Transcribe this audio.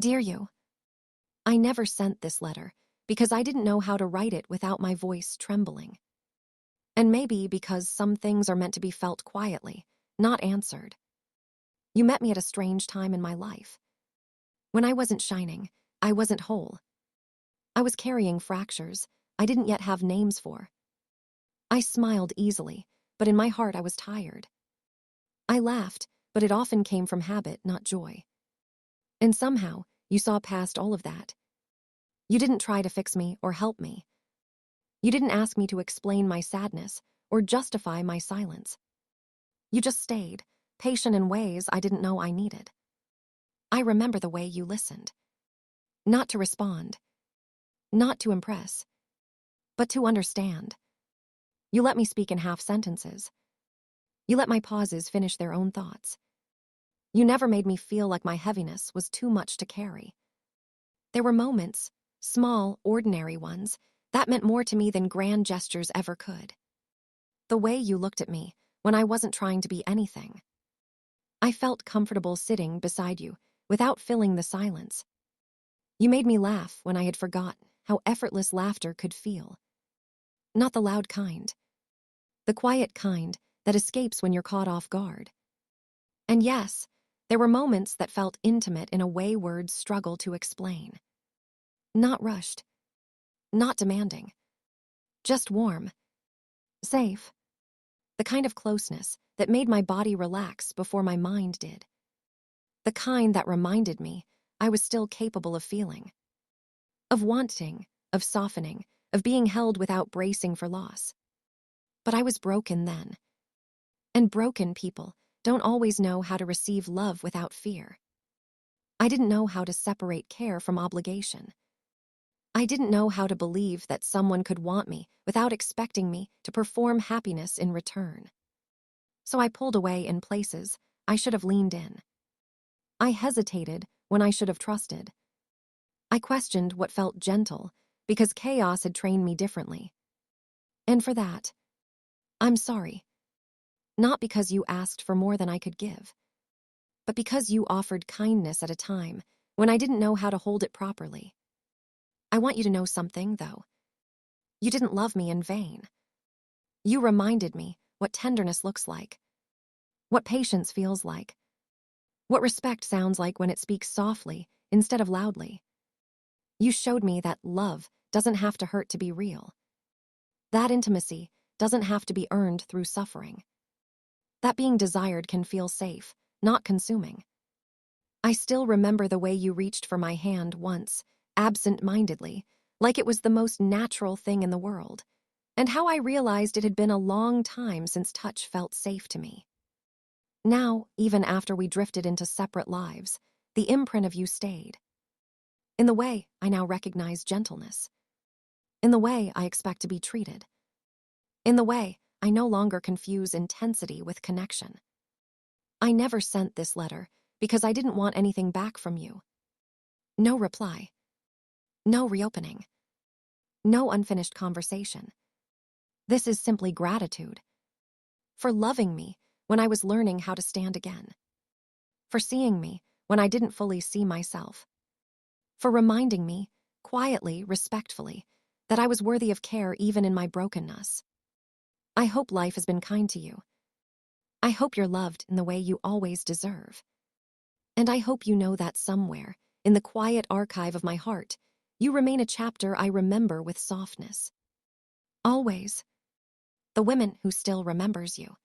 Dear you, I never sent this letter because I didn't know how to write it without my voice trembling. And maybe because some things are meant to be felt quietly, not answered. You met me at a strange time in my life. When I wasn't shining, I wasn't whole. I was carrying fractures I didn't yet have names for. I smiled easily, but in my heart I was tired. I laughed, but it often came from habit, not joy. And somehow, you saw past all of that. You didn't try to fix me or help me. You didn't ask me to explain my sadness or justify my silence. You just stayed, patient in ways I didn't know I needed. I remember the way you listened. Not to respond, not to impress, but to understand. You let me speak in half sentences. You let my pauses finish their own thoughts. You never made me feel like my heaviness was too much to carry. There were moments, small, ordinary ones, that meant more to me than grand gestures ever could. The way you looked at me when I wasn't trying to be anything. I felt comfortable sitting beside you without filling the silence. You made me laugh when I had forgotten how effortless laughter could feel. Not the loud kind. The quiet kind that escapes when you're caught off guard. And yes, there were moments that felt intimate in a way words struggle to explain. Not rushed. Not demanding. Just warm. Safe. The kind of closeness that made my body relax before my mind did. The kind that reminded me I was still capable of feeling. Of wanting, of softening, of being held without bracing for loss. But I was broken then. And broken people don't always know how to receive love without fear. I didn't know how to separate care from obligation. I didn't know how to believe that someone could want me without expecting me to perform happiness in return. So I pulled away in places I should have leaned in. I hesitated when I should have trusted. I questioned what felt gentle because chaos had trained me differently. And for that, I'm sorry. Not because you asked for more than I could give, but because you offered kindness at a time when I didn't know how to hold it properly. I want you to know something, though. You didn't love me in vain. You reminded me what tenderness looks like, what patience feels like, what respect sounds like when it speaks softly instead of loudly. You showed me that love doesn't have to hurt to be real. That intimacy doesn't have to be earned through suffering. That being desired can feel safe, not consuming. I still remember the way you reached for my hand once, absent-mindedly, like it was the most natural thing in the world, and how I realized it had been a long time since touch felt safe to me. Now, even after we drifted into separate lives, the imprint of you stayed. In the way I now recognize gentleness. In the way I expect to be treated. In the way I no longer confuse intensity with connection. I never sent this letter because I didn't want anything back from you. No reply. No reopening. No unfinished conversation. This is simply gratitude. For loving me when I was learning how to stand again. For seeing me when I didn't fully see myself. For reminding me, quietly, respectfully, that I was worthy of care even in my brokenness. I hope life has been kind to you. I hope you're loved in the way you always deserve. And I hope you know that somewhere, in the quiet archive of my heart, you remain a chapter I remember with softness. Always. The woman who still remembers you.